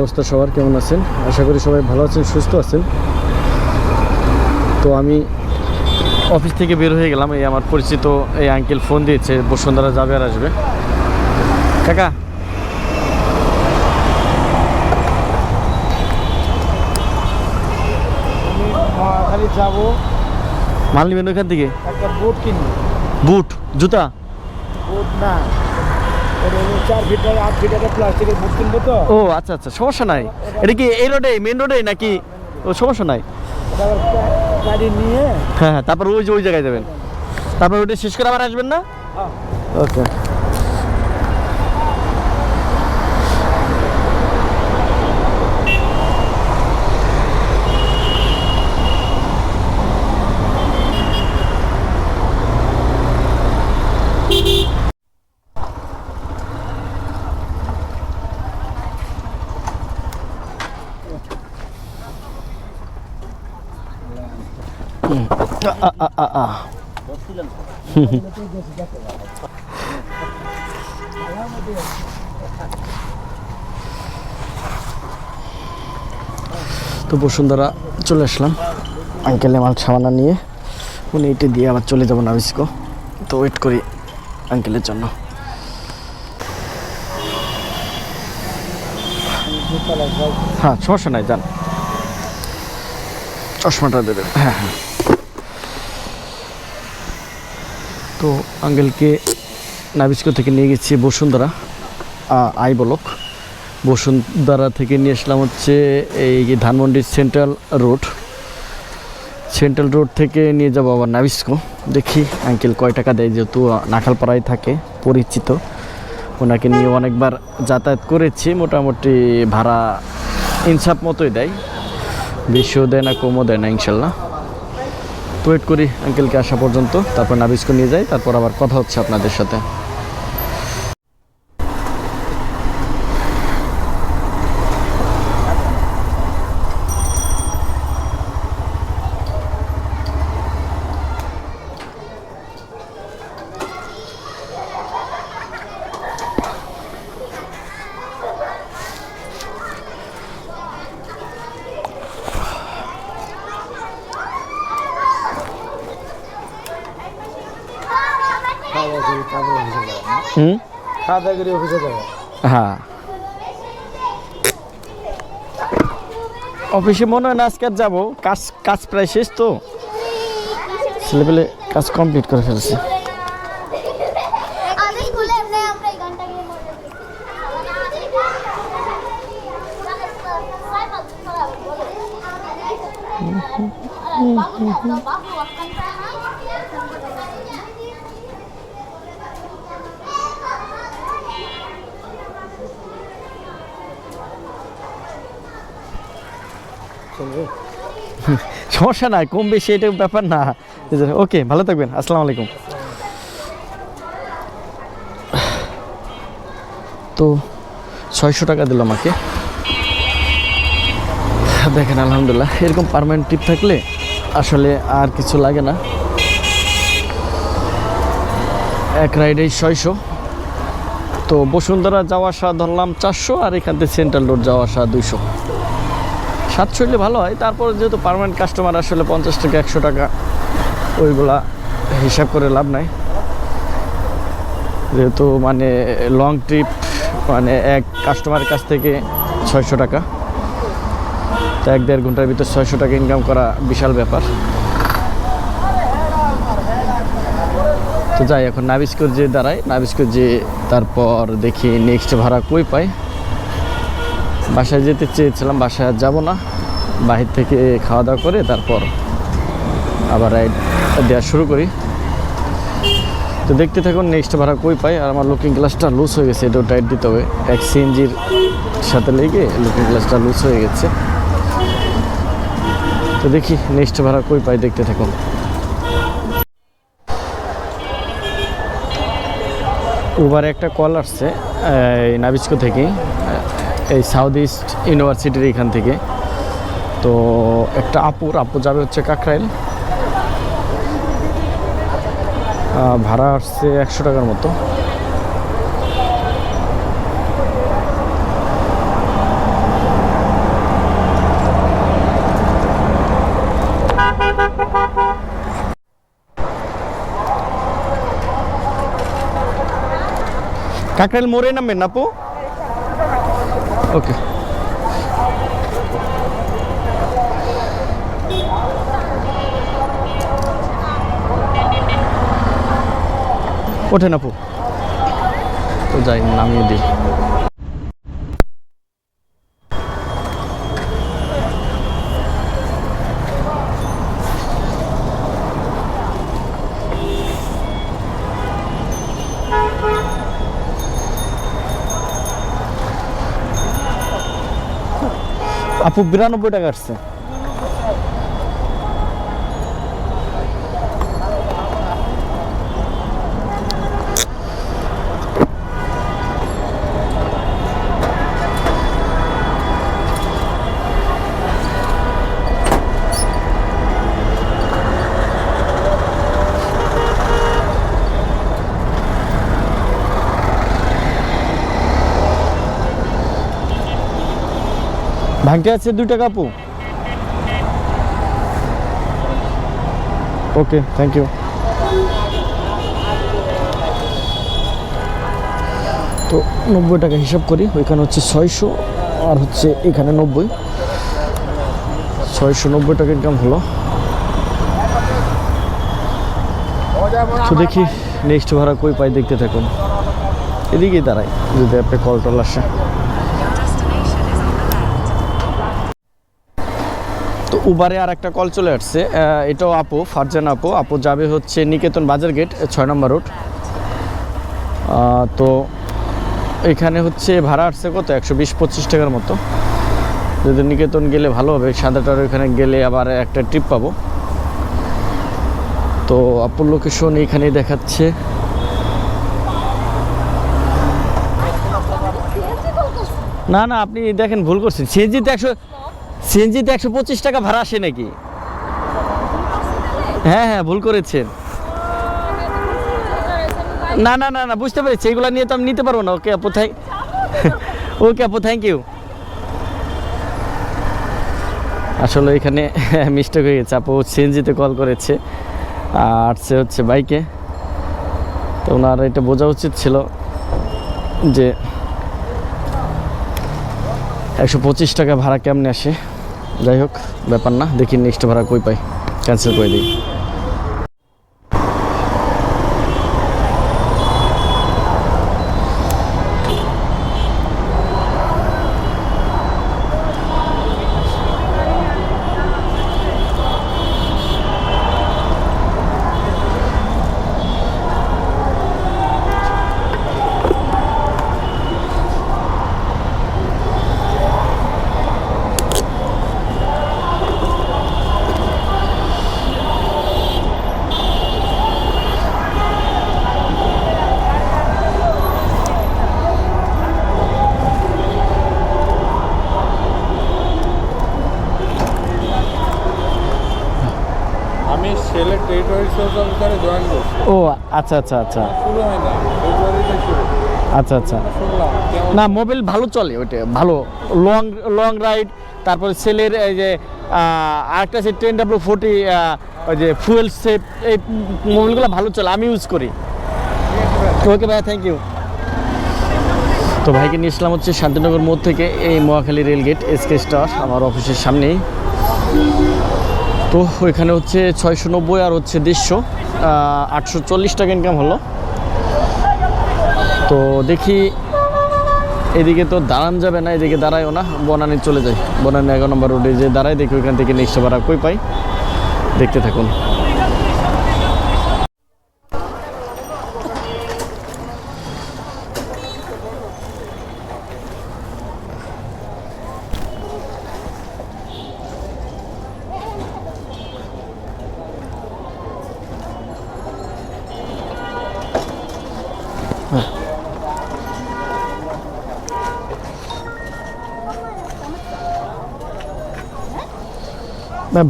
অবস্থা সবার, কেমন আছেন? আশা করি সবাই ভালো আছেন, সুস্থ আছেন। তো আমি অফিস থেকে বের হয়ে গেলাম। এই আমার পরিচিত এই আঙ্কেল ফোন দিয়েছে, বসুন্ধরা যাবে আর আসবে। কাকা, খালি যাবো, মাল নেবেন ওইখান থেকে? একটা বুট কিনবো। বুট, জুতা? বুট না, 4 ফিট 8 ফিট একটা প্লাস্টিকের বুট কিনবো তো। ও আচ্ছা আচ্ছা, সমস্যা নাই। এটা কি এই রোডে, মেন রোডে নাকি? ও সমস্যা নাই। গাড়ি নিয়ে হ্যাঁ হ্যাঁ, তারপর ওই জায়গায় যাবেন, তারপর ওইটা শেষ করে আবার আসবেন না? ওকে। তো বসুন্ধরা চলে আসলাম আঙ্কেলে মাল সামানা নিয়ে। উনি এটি দিয়ে আবার চলে যাবো নাবিস্কো। তো ওয়েট করি আঙ্কেলের জন্য। হ্যাঁ সমস্যা নাই, যান। চশমাটা দেবেন? হ্যাঁ হ্যাঁ। তো আঙ্কেলকে নাবিস্কো থেকে নিয়ে গেছি বসুন্ধরা আই ব্লক। বসুন্ধরা থেকে নিয়ে আসলাম হচ্ছে এই ধানমন্ডির সেন্ট্রাল রোড থেকে নিয়ে যাবো আবার নাবিস্কো। দেখি আঙ্কেল কয় টাকা দেয়, যেহেতু নাখালপাড়ায় থাকে, পরিচিত। ওনাকে নিয়ে অনেকবার যাতায়াত করেছি, মোটামুটি ভাড়া ইনসাফ মতোই দেয়, বেশিও দেয় না কমও দেয় না ইনশাল্লাহ। তো ওয়েট করি আঙ্কেলকে আসা পর্যন্ত, তারপর নাবিস্কো নিয়ে যাই, তারপর আবার কথা হচ্ছে আপনাদের সাথে। খাওয়া দাওয়া করে অফিসে যাবো। হ্যাঁ, অফিসে মনে হয় না আজকে আর যাবো, কাজ প্রায় শেষ। তো ছেলেপেলে কাজ কমপ্লিট করে ফেলছে। সমস্যা নাই, কম বেশি এটা ব্যাপার না। ওকে, ভালো থাকবেন, আসসালামু আলাইকুম। তো 600 টাকা দিল আমাকে। দেখেন আলহামদুলিল্লাহ, এরকম পার্মানেন্ট টিপ থাকলে আসলে আর কিছু লাগে না। এক রাইডে 600। তো বসুন্ধরা যাওয়া আসা ধরলাম 400, আর এখান থেকে সেন্ট্রাল রোড যাওয়া আসা 200। 700 হলে ভালো হয়। তারপর যেহেতু পার্মানেন্ট কাস্টমার, আসলে 50 টাকা 100 টাকা ওইগুলা হিসাব করে লাভ নাই। যেহেতু মানে লং ট্রিপ, মানে এক কাস্টমারের কাছ থেকে 600 টাকা, তো 1-1.5 ঘন্টার ভিতর 600 টাকা ইনকাম করা বিশাল ব্যাপার। তো যাই, এখন নাবিস্কোর যে দাঁড়ায়, নাবিস্কোর যে তারপর দেখি নেক্সট ভাড়া কই পাই। বাসায় যেতে চেয়েছিলাম, বাসায় আর যাবো না, বাহির থেকে খাওয়া দাওয়া করে তারপর আবার রাইড দেওয়া শুরু করি। তো দেখতে থাকুন নেক্সট ভাড়া কই পাই। আর আমার লুকিং গ্লাসটা লুজ হয়ে গেছে, এটাও টাইট দিতে হবে। এক সিএনজির সাথে লেগে লুকিং গ্লাসটা লুজ হয়ে গেছে। তো দেখি নেক্সট ভাড়া কই পাই, দেখতে থাকুন। উবারে একটা কল আসছে এই নাবিস্কো থেকে, এই সাউথ ইস্ট ইউনিভার্সিটির এখান থেকে। তো একটা আপু যাবে হচ্ছে কাকরাইল, ভাড়া আসছে 100 টাকার মতো। কাকরাইল মোড়ে নামবেন না আপু? ওকে। ওঠেন আপু, তো যাই নামিয়ে দিই। আপু 92 টাকা আসছে। ভাঙতে আছে 2 টাকা আপু। ওকে, থ্যাংক ইউ। তো 90 টাকা হিসাব করি, ওইখানে হচ্ছে 600 আর হচ্ছে এখানে 90, 690 টাকা ইনকাম হলো। তো দেখি নেক্সট ভাড়া কই পাই, দেখতে থাকুন। এদিকেই দাঁড়াই যদি আপনি কল টল আসে। তো উবারে আর একটা কল চলে আসছে, এটাও আপু, ফারজান আপু। আপু যাবে হচ্ছে নিকেতন বাজার গেট 6 নম্বর রোড। তো এখানে হচ্ছে ভাড়া আসছে কত, 120-25 টাকার মতো। যদি নিকেতন গেলে ভালো হবে, সাদাটার ওইখানে গেলে আবার একটা ট্রিপ পাবো। তো আপুর লোকেশন এইখানেই দেখাচ্ছে। না না, আপনি দেখেন ভুল করছেন। সিএনজিতে 125 টাকা ভাড়া আসে নাকি? হ্যাঁ হ্যাঁ, ভুল করেছেন। না না না না, বুঝতে পেরেছি। এগুলো নিয়ে তো আমি নিতে পারবো না। ওকে আপু, ওকে আপু, থ্যাংক ইউ। আসলে এখানে মিস্টেক হয়ে গেছে। আপু সিএনজিতে কল করেছে আর সে হচ্ছে বাইকে। তো ওনার এটা বোঝা উচিত ছিল যে 125 টাকা ভাড়া কেমনে আসে। যাই হোক, ব্যাপার না, দেখি নেক্সট ভাড়া কই পাই, ক্যান্সেল করে দিই। আমি সেলের টেরিটরি সেলস অফিসারে জয়েন করছি। ও আচ্ছা আচ্ছা আচ্ছা শুরু হয় না, ফেব্রুয়ারিতে শুরু। আচ্ছা আচ্ছা। শুনলাম কেমন। না, মোবাইল ভালো চলে, ওইটা ভালো। লং লং রাইড, তারপরে সেলের এই যে আরেকটা আছে 10W40, ওই যে ফুয়েল সেফ, এই মোবাইলগুলো ভালো চলে, আমি ইউজ করি। ওকে ভাই, থ্যাংক ইউ। তো ভাইকে নিয়ে আসলাম হচ্ছে শান্তিনগর মোড় থেকে এই মহাখালী রেলগেট এসকে স্টার আমার অফিসের সামনেই। তো ওইখানে হচ্ছে 690 আর হচ্ছে 150, 840 টাকা ইনকাম হলো। তো দেখি, এদিকে তো দাঁড়ান যাবে না, এদিকে দাঁড়ায়ও না, বনানী চলে যাই। বনানী 11 নম্বর রোডে যে দাঁড়ায়, দেখি ওইখান থেকে নেক্সট ভাড়া কই পাই, দেখতে থাকুন।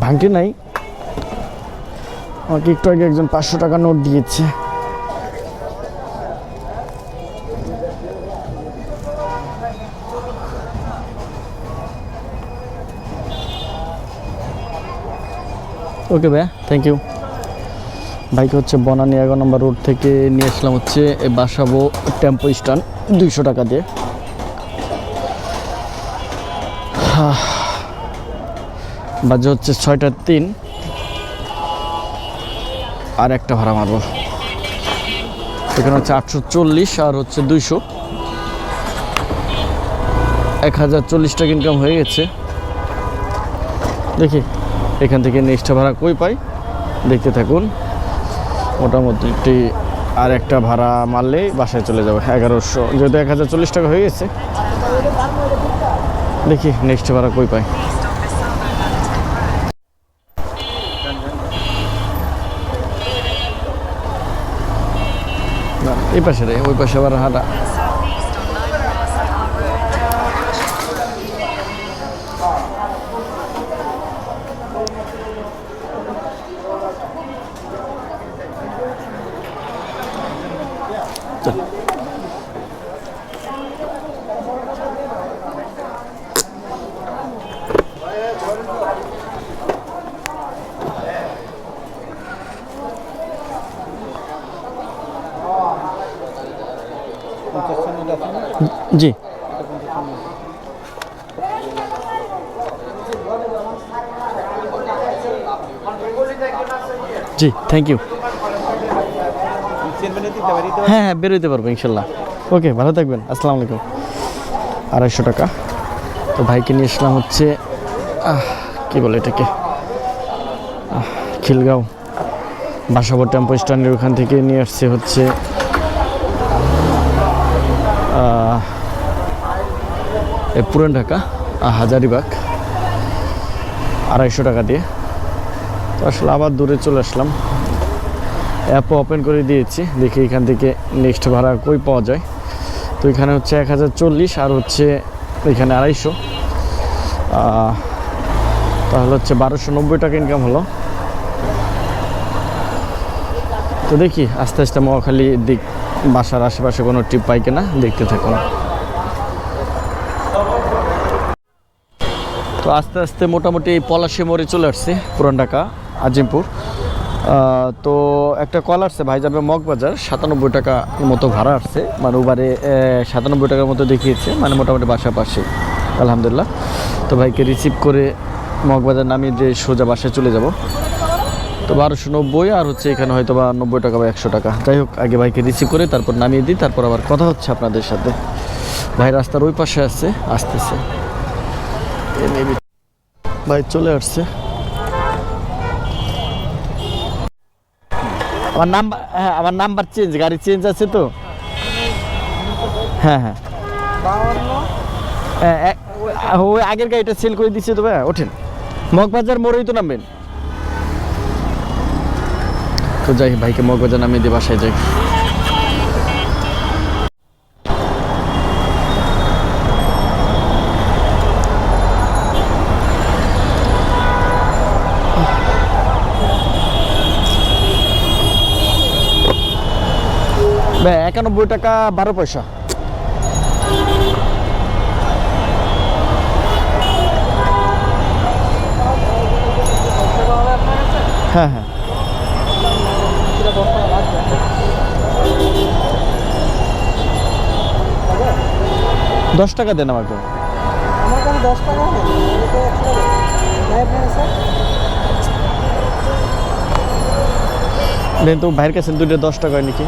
ভাঙটি নাই, আমাকে একটু আগে একজন 500 টাকা নোট দিয়েছে। ওকে ভাইয়া, থ্যাংক ইউ। বাইকে হচ্ছে বনানী 11 নম্বর রোড থেকে নিয়ে আসলাম হচ্ছে বাসাবো টেম্পো স্ট্যান্ড 200 টাকা দিয়ে। বাজে হচ্ছে 6টা 3। আর একটা ভাড়া মারবো, এখানে হচ্ছে 840 আর হচ্ছে 200, 1040 টাকা ইনকাম হয়ে গেছে। দেখি এখান থেকে নেক্সট ভাড়া কই পাই, দেখতে থাকুন। মোটামুটি আর একটা ভাড়া মারলেই বাসায় চলে যাবে 1100, যেহেতু 1040 টাকা হয়ে গেছে। দেখি নেক্সট ভাড়া কই পাই। না এই পাশে রে, ওই পাশে আবার হাঁটা। জি জি, থ্যাংক ইউ। হ্যাঁ হ্যাঁ, বেরোতে পারবো ইনশাল্লাহ। ওকে, ভালো থাকবেন, আসসালামু আলাইকুম। 250 টাকা। তো ভাইকে নিয়ে আসলাম হচ্ছে কি বলে এটাকে, খিলগাঁও বাসাবো টেম্পো স্ট্যান্ডের ওখান থেকে নিয়ে আসছে হচ্ছে পুরান ঢাকা হাজারিবাগ 250 টাকা দিয়ে। তো আসলে আবার দূরে চলে আসলাম, অ্যাপও ওপেন করে দিয়েছি, দেখি এখান থেকে নেক্সট ভাড়া কই পাওয়া যায়। তো এখানে হচ্ছে 1040 আর হচ্ছে এখানে 250, তাহলে হচ্ছে 1290 টাকা ইনকাম হলো। তো দেখি আস্তে আস্তে মহাখালী দিক বাসার আশেপাশে কোনো ট্রিপ পাই কিনা, দেখতে থাকুন। তো আস্তে আস্তে মোটামুটি এই পলাশী মোড়ে চলে আসছে, পুরান ঢাকা আজিমপুর। তো একটা কল আসছে, ভাই যাবে মগবাজার, 97 টাকা মতো ভাড়া আসছে, মানে উবারে 97 টাকার মতো দেখিয়েছে, মানে মোটামুটি বাসার পাশে, আলহামদুলিল্লাহ। তো ভাইকে রিসিভ করে মগবাজার নামিয়ে যে সোজা বাসায় চলে যাব। তো 1290 আর হচ্ছে এখানে হয়তো বা 90 টাকা বা 100 টাকা, যাই হোক আগে ভাইকে রিসিভ করে তারপর নামিয়ে দিই, তারপর আবার কথা হচ্ছে আপনাদের সাথে। ভাই রাস্তার ওই পাশে আছে, আসতেছে, ভাই চলে আসছে। আমার নাম্বার, হ্যাঁ আমার নাম্বার চেঞ্জ, গাড়ি চেঞ্জ আছে তো। হ্যাঁ হ্যাঁ, ওই আগের গাড়িটা সেল করে দিচ্ছে তো। ভাই ওঠেন, মগবাজার মোড়েই তো নামবেন। তো যাই, ভাইকে মগবাজার নামিয়ে দিয়ে বাসায় যাই। ভাই 91 টাকা 12 পয়সা। হ্যাঁ হ্যাঁ, 10 টাকা দেন আমাকে। আমার কাছে 10 টাকা নেই, দেন তো ভাইয়ের কাছে দুটো 10 টাকা হয় নাকি?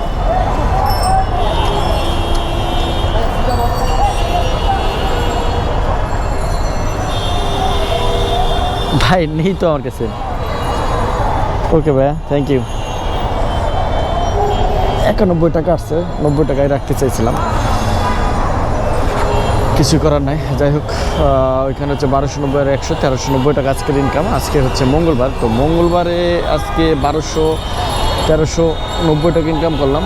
ভাই নেই তো আমার কাছে। ওকে ভাইয়া, থ্যাংক ইউ। 91 টাকা আসছে, 90 টাকায় রাখতে চাইছিলাম, কিছু করার নাই। যাই হোক, ওইখানে হচ্ছে 1290 আর 100, 1390 টাকা আজকের ইনকাম। আজকে হচ্ছে মঙ্গলবার, তো মঙ্গলবারে আজকে 1390 টাকা ইনকাম করলাম,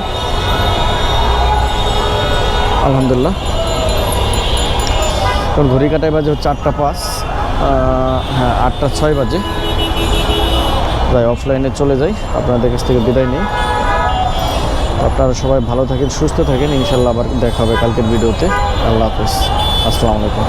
আলহামদুলিল্লাহ। তোর ঘড়ি কাটায় বাজে হচ্ছে 8টা 5, হ্যাঁ 8টা 6 বাজে। যাই অফলাইনে চলে যাই, আপনাদের কাছ থেকে বিদায় নিই। আপনারা সবাই ভালো থাকেন, সুস্থ থাকেন, ইনশাল্লাহ আবার দেখা হবে কালকের ভিডিওতে। আল্লাহ হাফেজ, আসসালামু আলাইকুম।